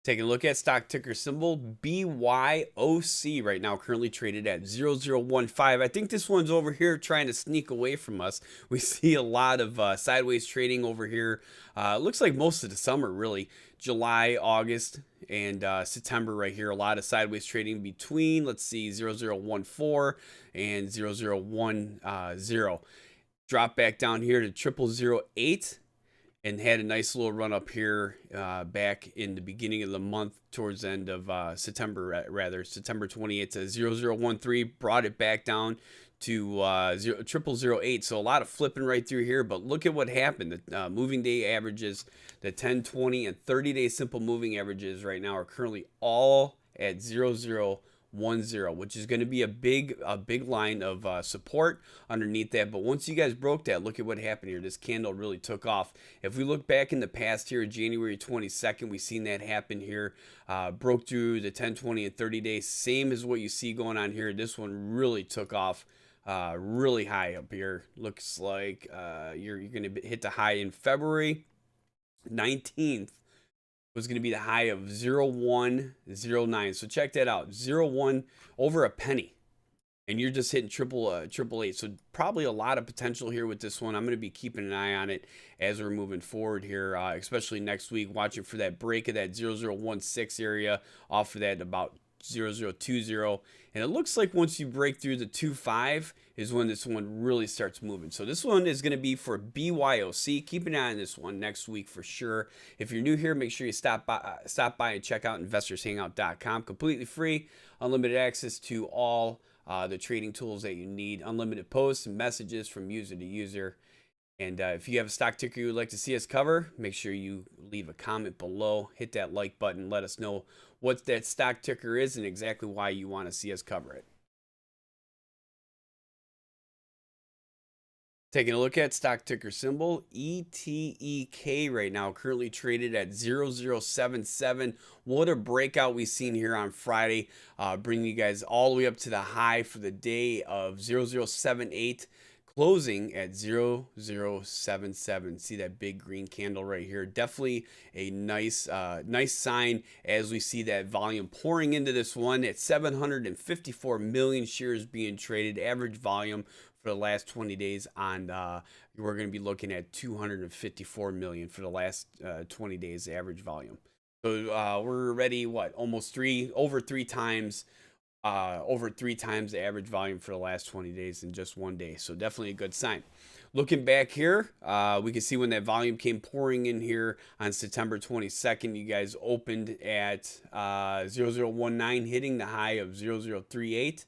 Taking a look at stock ticker symbol BYOC right now, currently traded at 0015. I think this one's over here trying to sneak away from us. We see a lot of sideways trading over here. Looks like most of the summer, really. July, August, and September right here. A lot of sideways trading between, let's see, 0014 and 0010. Drop back down here to 0008. And had a nice little run up here back in the beginning of the month, towards the end of September, September 28th to 0013, brought it back down to 0008. So a lot of flipping right through here, but look at what happened. The moving day averages, the 10, 20, and 30-day simple moving averages right now are currently all at 0010, which is going to be a big line of support underneath that. But once you guys broke that, look at what happened here. This candle really took off. If we look back in the past here, January 22nd, we've seen that happen here. Broke through the 10, 20, and 30 days. Same as what you see going on here. This one really took off really high up here. Looks like you're going to hit the high in February 19th. Was going to be the high of 0109. So check that out. 01 over a penny. And you're just hitting triple eight. So probably a lot of potential here with this one. I'm going to be keeping an eye on it as we're moving forward here, especially next week, watching for that break of that 0016 area off of that about 0020. And it looks like once you break through the 25 is when this one really starts moving. So this one is going to be for BYOC. Keep an eye on this one next week for sure. If you're new here, make sure you stop by and check out investorshangout.com. Completely free, unlimited access to all the trading tools that you need, unlimited posts and messages from user to user. And if you have a stock ticker you would like to see us cover, make sure you leave a comment below, hit that like button, let us know what that stock ticker is and exactly why you want to see us cover it. Taking a look at stock ticker symbol ETEK right now, currently traded at 0077. What a breakout we've seen here on Friday, bringing you guys all the way up to the high for the day of 0078. Closing at 0077. See that big green candle right here. Definitely a nice sign as we see that volume pouring into this one at 754 million shares being traded. Average volume for the last 20 days on we're going to be looking at 254 million for the last 20 days average volume. So we're already almost over three times the average volume for the last 20 days in just one day. So definitely a good sign. Looking back here, we can see when that volume came pouring in here on September 22nd, you guys opened at 0019, hitting the high of 0038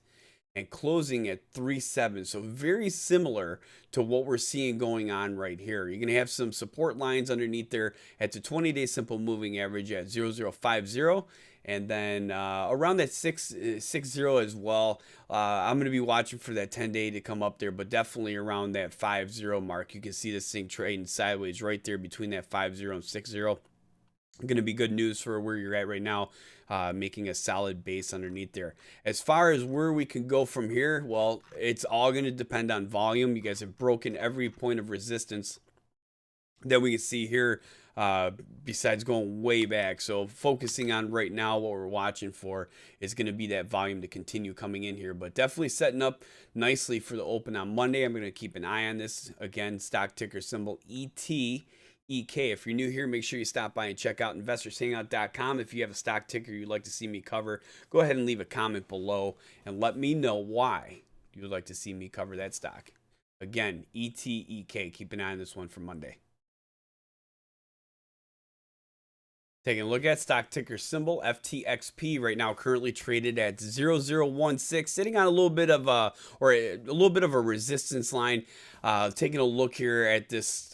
and closing at 37. So very similar to what we're seeing going on right here. You're going to have some support lines underneath there at the 20-day simple moving average at 0050. And then around that 60 as well. I'm going to be watching for that 10-day to come up there, but definitely around that 50 mark. You can see this thing trading sideways right there between that 50 and 60. Going to be good news for where you're at right now, making a solid base underneath there. As far as where we can go from here, well, it's all going to depend on volume. You guys have broken every point of resistance that we can see here, besides going way back. So focusing on right now, what we're watching for is going to be that volume to continue coming in here, but definitely setting up nicely for the open on Monday. I'm going to keep an eye on this. Again, stock ticker symbol ETEK. If you're new here, make sure you stop by and check out investorshangout.com. If you have a stock ticker you'd like to see me cover, go ahead and leave a comment below and let me know why you would like to see me cover that stock. Again, ETEK. Keep an eye on this one for Monday. Taking a look at stock ticker symbol FTXP right now, currently traded at 0016, sitting on a little bit of a resistance line. Taking a look here at this,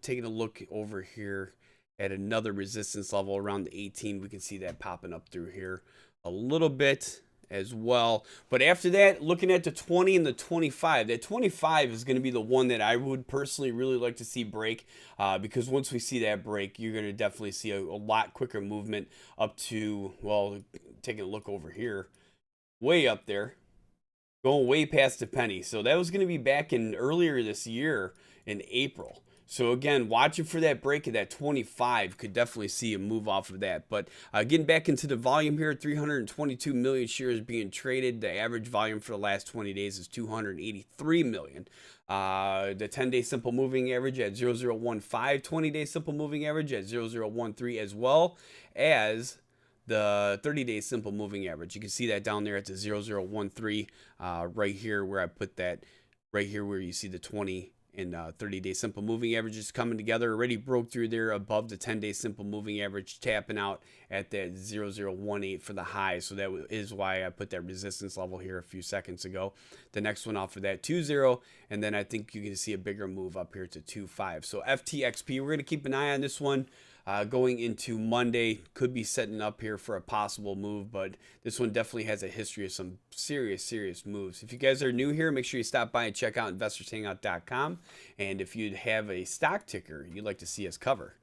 taking a look over here at another resistance level around the 18. We can see that popping up through here a little bit as well. But after that, looking at the 20 and the 25, that 25 is going to be the one that I would personally really like to see break, because once we see that break, you're going to definitely see a lot quicker movement up to, well, taking a look over here, way up there, going way past the penny. So that was going to be back in earlier this year in April. So again, watching for that break of that 25, could definitely see a move off of that. But getting back into the volume here, 322 million shares being traded. The average volume for the last 20 days is 283 million. The 10-day simple moving average at 0015, 20-day simple moving average at 0013, as well as the 30-day simple moving average. You can see that down there at the 0013, right here where I put that, right here where you see the 20 and 30-day simple moving averages coming together. Already broke through there above the 10-day simple moving average, tapping out at that 0018 for the high. So that is why I put that resistance level here a few seconds ago. The next one off of that 20, and then I think you can see a bigger move up here to 25. So FTXP, we're going to keep an eye on this one. Going into Monday, could be setting up here for a possible move, but this one definitely has a history of some serious moves. If you guys are new here, make sure you stop by and check out investorshangout.com. And if you have a stock ticker you'd like to see us cover,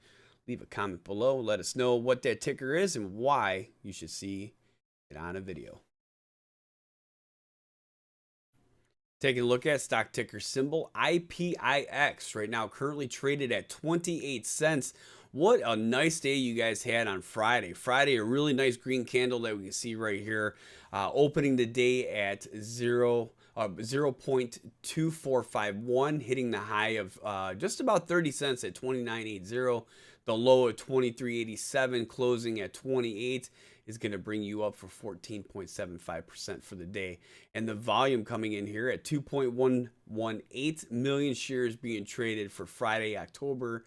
leave a comment below. Let us know what that ticker is and why you should see it on a video. Taking a look at stock ticker symbol IPIX, right now currently traded at 28 cents. What a nice day you guys had on Friday. Friday, a really nice green candle that we can see right here, opening the day at 0.2451, hitting the high of just about 30 cents at 29.80. The low of 23.87, closing at 28, is going to bring you up for 14.75% for the day. And the volume coming in here at 2.118 million shares being traded for Friday, October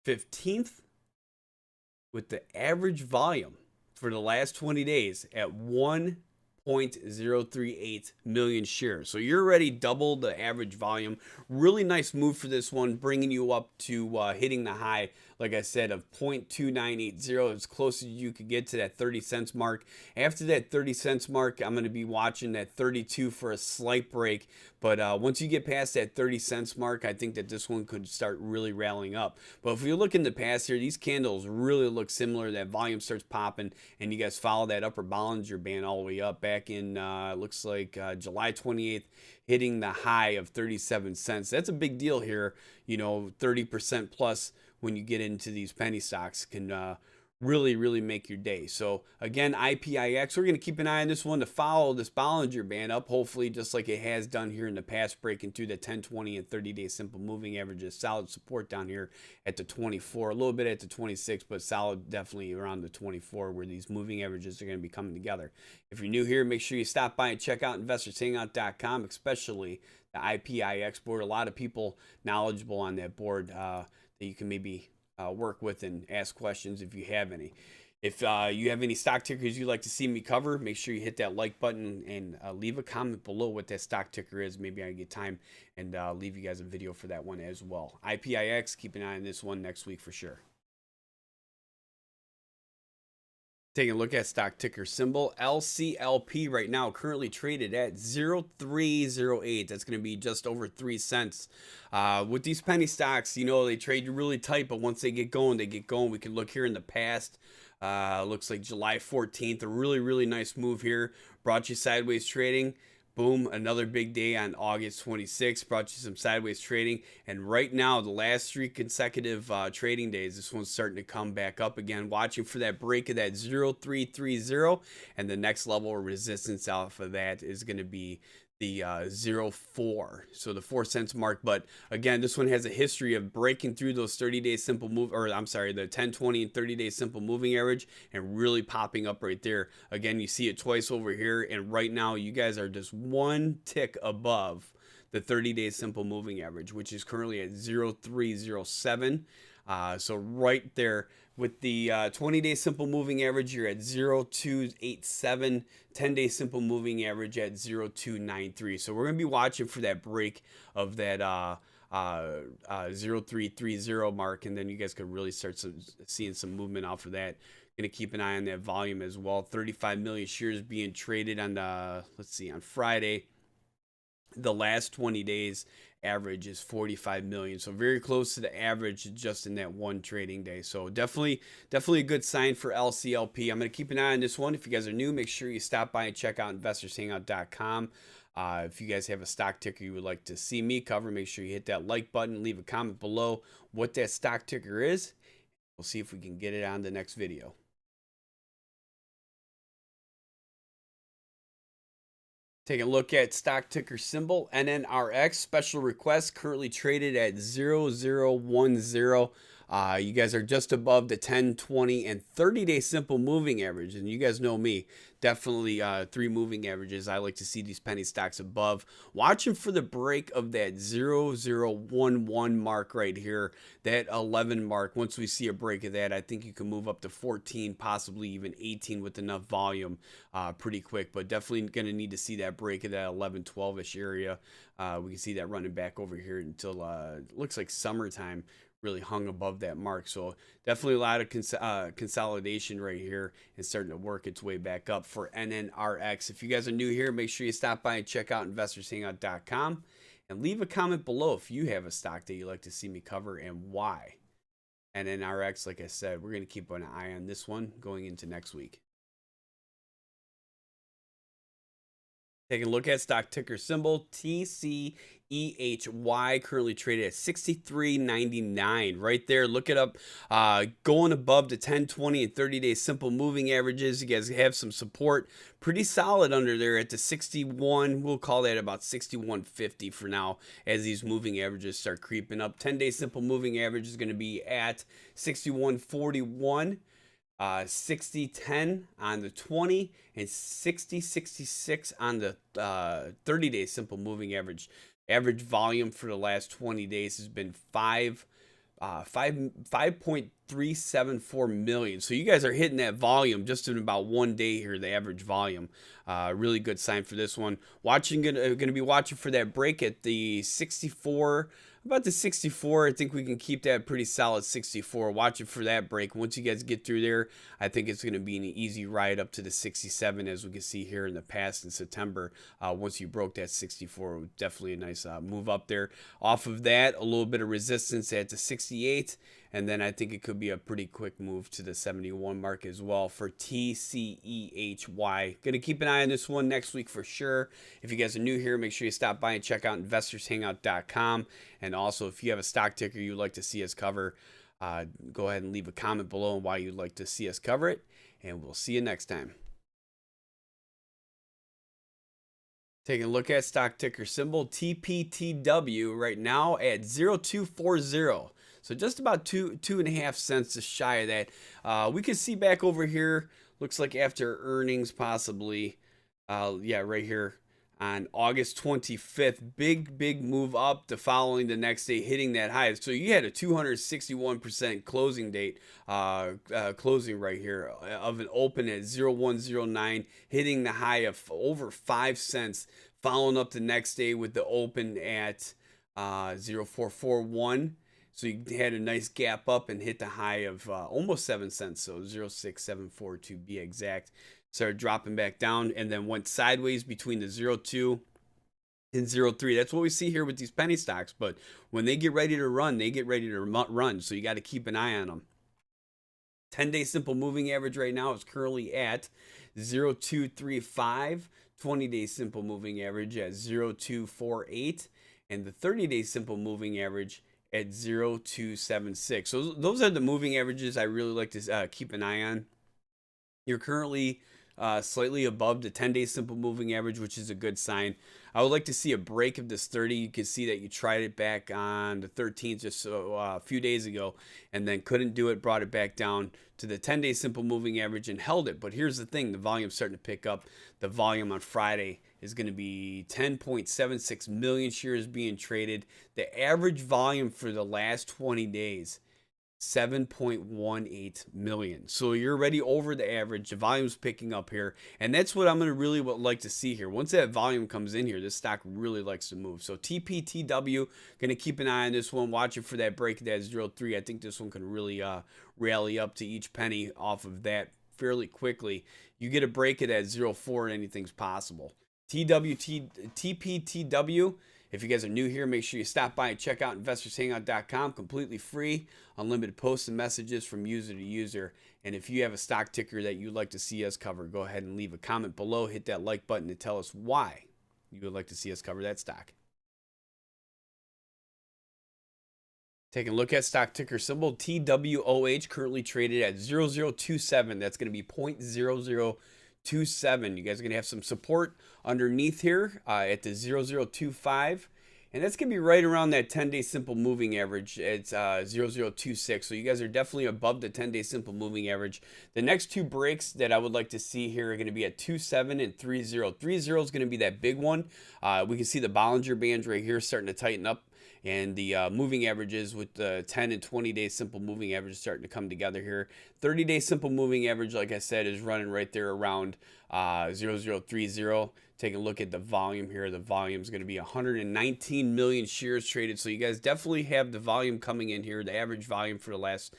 15th, with the average volume for the last 20 days at 1.038 million shares. So you're already double the average volume. Really nice move for this one, bringing you up to hitting the high, like I said, of 0.2980, as close as you could get to that 30 cents mark. After that 30 cents mark, I'm going to be watching that 32 for a slight break. But once you get past that 30 cents mark, I think that this one could start really rallying up. But if you look in the past here, these candles really look similar. That volume starts popping, and you guys follow that upper Bollinger Band all the way up back in, looks like July 28th, hitting the high of 37 cents. That's a big deal here. You know, 30% plus when you get into these penny stocks can really make your day. So again, IPIX, we're going to keep an eye on this one to follow this Bollinger Band up, hopefully just like it has done here in the past, breaking through the 10, 20, and 30-day simple moving averages. Solid support down here at the 24, a little bit at the 26, but solid definitely around the 24, where these moving averages are going to be coming together. If you're new here, make sure you stop by and check out investorshangout.com, especially the IPIX board. A lot of people knowledgeable on that board that you can maybe work with and ask questions if you have any. If you have any stock tickers you'd like to see me cover, make sure you hit that like button and leave a comment below what that stock ticker is. Maybe I get time and leave you guys a video for that one as well. IPIX, keep an eye on this one next week for sure. Taking a look at stock ticker symbol LCLP, right now currently traded at 0308. That's going to be just over 3 cents. With these penny stocks, you know, they trade really tight, but once they get going, they get going. We can look here in the past. Looks like July 14th, a really nice move here. Brought you sideways trading. Boom, another big day on August 26th, brought you some sideways trading. And right now, the last 3 consecutive trading days, this one's starting to come back up again. Watching for that break of that 0330, and the next level of resistance off of that is going to be the 04, so the 4 cents mark. But again, this one has a history of breaking through those 30-day simple move, or I'm sorry, the 10, 20, and 30-day simple moving average, and really popping up right there. Again, you see it twice over here, and right now you guys are just 1 tick above the 30-day simple moving average, which is currently at 0307. So right there with the 20-day simple moving average, you're at 0287, 10-day simple moving average at 0293. So we're going to be watching for that break of that 0330 mark, and then you guys could really start seeing some movement off of that. Going to keep an eye on that volume as well. 35 million shares being traded on the, let's see, on Friday. The last 20 days average is 45 million, so very close to the average just in that one trading day. So definitely a good sign for LCLP. I'm going to keep an eye on this one. If you guys are new, make sure you stop by and check out investorshangout.com. If you guys have a stock ticker you would like to see me cover, make sure you hit that like button, leave a comment below what that stock ticker is. We'll see if we can get it on the next video. Take a look at stock ticker symbol NNRX special request, currently traded at 0010. You guys are just above the 10, 20, and 30-day simple moving average. And you guys know me, definitely 3 moving averages. I like to see these penny stocks above. Watching for the break of that 0011 mark right here, that 11 mark. Once we see a break of that, I think you can move up to 14, possibly even 18 with enough volume pretty quick. But definitely going to need to see that break of that 11, 12-ish area. We can see that running back over here until looks like summertime. Really hung above that mark. So definitely a lot of consolidation right here and starting to work its way back up for NNRX. If you guys are new here, make sure you stop by and check out investorshangout.com and leave a comment below if you have a stock that you'd like to see me cover and why. NNRX, like I said, we're going to keep an eye on this one going into next week. Taking a look at stock ticker symbol TCEHY, currently traded at 63.99 right there. Look it up, going above the 10, 20, and 30-day simple moving averages. You guys have some support pretty solid under there at the 61. We'll call that about 61.50 for now as these moving averages start creeping up. 10-day simple moving average is going to be at 61.41. 60.10 on the 20 and 60.66 on the 30-day simple moving average. Average volume for the last 20 days has been 5.374 million. So you guys are hitting that volume just in about 1 day here, the average volume. Really good sign for this one. Gonna be watching for that break at the 64. About the 64, I think we can keep that pretty solid 64. Watching for that break. Once you guys get through there, I think it's going to be an easy ride up to the 67, as we can see here in the past in September. Once you broke that 64, it was definitely a nice move up there. Off of that, a little bit of resistance at the 68, and then I think it could be a pretty quick move to the 71 mark as well for TCEHY. Gonna keep an eye on this one next week for sure. If you guys are new here, make sure you stop by and check out investorshangout.com. And also, if you have a stock ticker you'd like to see us cover, go ahead and leave a comment below on why you'd like to see us cover it. And we'll see you next time. Taking a look at stock ticker symbol TPTW right now at 0240. So just about 2.5 cents shy of that. We can see back over here, looks like after earnings possibly, yeah, right here on August 25th, big move up the following the next day, hitting that high. So you had a 261% closing date, closing right here of an open at 0109, hitting the high of over 5 cents, following up the next day with the open at 0441. So you had a nice gap up and hit the high of almost 7 cents, so 0.6742 to be exact. Started dropping back down and then went sideways between the 0.2 and 0.3. That's what we see here with these penny stocks. But when they get ready to run, they get ready to run. So you got to keep an eye on them. 10-day simple moving average right now is currently at 0.235. 20-day simple moving average at 0.248. And the 30-day simple moving average at 0.276. So those are the moving averages I really like to keep an eye on. You're currently slightly above the 10-day simple moving average, which is a good sign. I would like to see a break of this 30. You can see that you tried it back on the 13th, just a few days ago, and then couldn't do it, brought it back down to the 10-day simple moving average and held it. But here's the thing, the volume's starting to pick up. The volume on Friday is going to be 10.76 million shares being traded. The average volume for the last 20 days, 7.18 million. So you're already over the average. The volume's picking up here, and that's what I'm going to really like to see here. Once that volume comes in here, this stock really likes to move. So TPTW, going to keep an eye on this one, watching for that break of that 0.3. I think this one can really rally up to each penny off of that fairly quickly. You get a break of that 0.4, anything's possible. TPTW, if you guys are new here, make sure you stop by and check out investorshangout.com. Completely free, unlimited posts and messages from user to user. And if you have a stock ticker that you'd like to see us cover, go ahead and leave a comment below. Hit that like button to tell us why. you would like to see us cover that stock. Taking a look at stock ticker symbol TWOH, currently traded at 0027. That's going to be 0.0027. You guys are going to have some support underneath here at the 0025. And that's going to be right around that 10-day simple moving average. It's 0026. So you guys are definitely above the 10-day simple moving average. The next two breaks that I would like to see here are going to be at 27 and 30. 30 is going to be that big one. We can see the Bollinger Bands right here starting to tighten up. And the moving averages with the 10 and 20-day simple moving average starting to come together here. 30-day simple moving average, like I said, is running right there around 0030. Taking a look at the volume here. The volume is going to be 119 million shares traded. So you guys definitely have the volume coming in here. The average volume for the last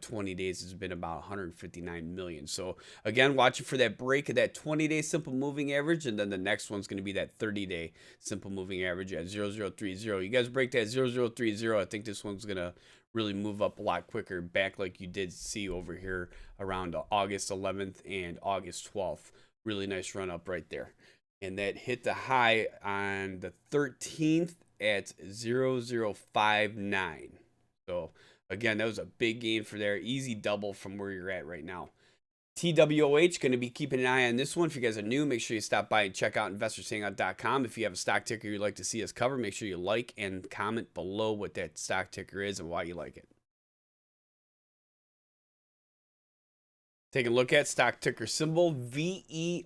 20 days has been about 159 million. So again, watching for that break of that 20-day simple moving average, and then the next one's going to be that 30-day simple moving average at 0030. You guys break that 0030, I think this one's going to really move up a lot quicker, back like you did see over here around August 11th and August 12th. Really nice run up right there. And that hit the high on the 13th at 0059. So again, that was a big gain for there. Easy double from where you're at right now. TWOH, going to be keeping an eye on this one. If you guys are new, make sure you stop by and check out investorshangout.com. If you have a stock ticker you'd like to see us cover, make sure you like and comment below what that stock ticker is and why you like it. Take a look at stock ticker symbol VERB.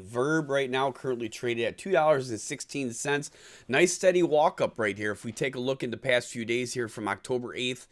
Verb right now currently traded at $2.16. Nice steady walk up right here. If we take a look in the past few days here from October 8th,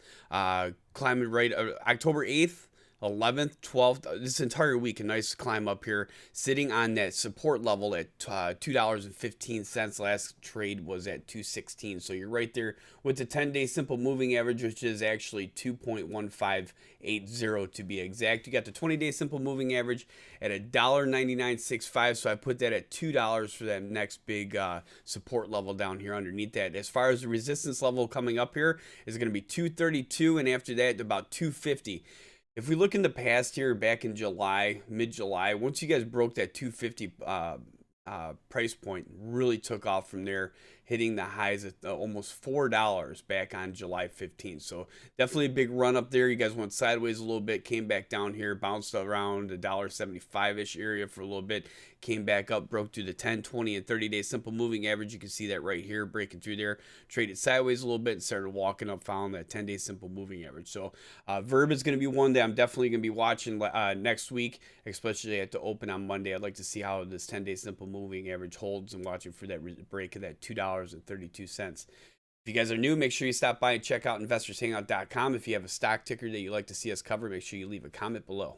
climbing right October 8th, 11th, 12th, this entire week, a nice climb up here, sitting on that support level at $2.15. Last trade was at $2.16. So you're right there with the 10-day simple moving average, which is actually 2.1580 to be exact. You got the 20-day simple moving average at $1.9965. So I put that at $2 for that next big support level down here underneath that. As far as the resistance level coming up here is going to be 232, and after that about 250. If we look in the past here, back in July, mid-July, once you guys broke that 250 price point, really took off from there, hitting the highs at almost $4 back on July 15th. So definitely a big run up there. You guys went sideways a little bit, came back down here, bounced around the $1.75-ish area for a little bit, came back up, broke through the 10, 20, and 30-day simple moving average. You can see that right here, breaking through there, traded sideways a little bit and started walking up, found that 10-day simple moving average. So Verb is going to be one that I'm definitely going to be watching next week, especially at the open on Monday. I'd like to see how this 10-day simple moving average holds and watching for that break of that $2.32. If you guys are new, make sure you stop by and check out investorshangout.com. If you have a stock ticker that you'd like to see us cover, make sure you leave a comment below.